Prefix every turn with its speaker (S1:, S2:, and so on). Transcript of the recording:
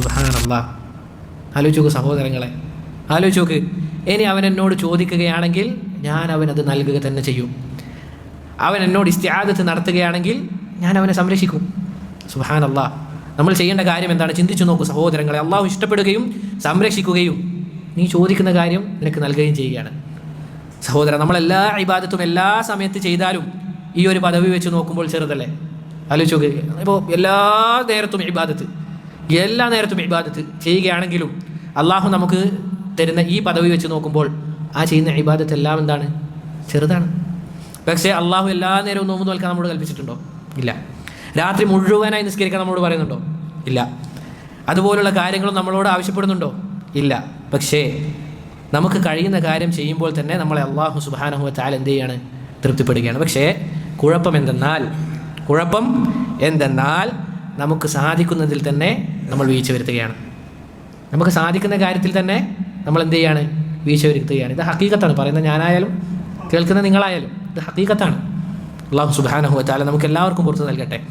S1: സുബ്ഹാനല്ലാഹ്. ആലോചിച്ച് നോക്ക് സഹോദരങ്ങളെ, ആലോചിച്ച് നോക്ക്. ഇനി അവൻ എന്നോട് ചോദിക്കുകയാണെങ്കിൽ ഞാൻ അവനത് നൽകുക തന്നെ ചെയ്യും. അവൻ എന്നോട് ഇസ്തിആദത്ത് നടത്തുകയാണെങ്കിൽ ഞാൻ അവനെ സംരക്ഷിക്കും. സുബ്ഹാനല്ലാഹ്. നമ്മൾ ചെയ്യേണ്ട കാര്യം എന്താണ്? ചിന്തിച്ചു നോക്കൂ സഹോദരങ്ങളെ. അള്ളാഹു ഇഷ്ടപ്പെടുകയും സംരക്ഷിക്കുകയും നീ ചോദിക്കുന്ന കാര്യം നിനക്ക് നൽകുകയും ചെയ്യുകയാണ്. സഹോദര, നമ്മളെല്ലാ ഇബാദത്തും എല്ലാ സമയത്ത് ചെയ്താലും ഈ ഒരു പദവി വെച്ച് നോക്കുമ്പോൾ ചെറുതല്ലേ? ആലോചിച്ച് നോക്ക്. ഇപ്പോൾ എല്ലാ നേരത്തും ഇബാദത്ത് ചെയ്യുകയാണെങ്കിലും അള്ളാഹു നമുക്ക് തരുന്ന ഈ പദവി വെച്ച് നോക്കുമ്പോൾ ആ ചെയ്യുന്ന ഇബാദത്ത് എല്ലാം എന്താണ്? ചെറുതാണ്. പക്ഷേ അള്ളാഹു എല്ലാ നേരവും നോമ്പ് നോൽക്കാൻ നമ്മോട് കൽപ്പിച്ചിട്ടുണ്ടോ? ഇല്ല. രാത്രി മുഴുവനായി നിസ്കരിക്കാൻ നമ്മളോട് പറയുന്നുണ്ടോ? ഇല്ല. അതുപോലുള്ള കാര്യങ്ങളും നമ്മളോട് ആവശ്യപ്പെടുന്നുണ്ടോ? ഇല്ല. പക്ഷേ നമുക്ക് കഴിയുന്ന കാര്യം ചെയ്യുമ്പോൾ തന്നെ നമ്മളെ അള്ളാഹു സുബ്ഹാനഹു വ തആല എന്ത് ചെയ്യാണ്? തൃപ്തിപ്പെടുകയാണ്. പക്ഷേ കുഴപ്പം എന്തെന്നാൽ നമുക്ക് സാധിക്കുന്നതിൽ തന്നെ നമ്മൾ വീഴ്ച വരുത്തുകയാണ്. നമുക്ക് സാധിക്കുന്ന കാര്യത്തിൽ തന്നെ നമ്മൾ എന്ത് ചെയ്യാണ്? വീഴ്ച വരുത്തുകയാണ്. ഇത് ഹഖീഖത്താണ്. പറയുന്ന ഞാനായാലും കേൾക്കുന്ന നിങ്ങളായാലും ഇത് ഹഖീഖത്താണ്. അള്ളാഹു സുബ്ഹാനഹു വ തആല നമുക്ക് എല്ലാവർക്കും പുറത്തു നൽകട്ടെ.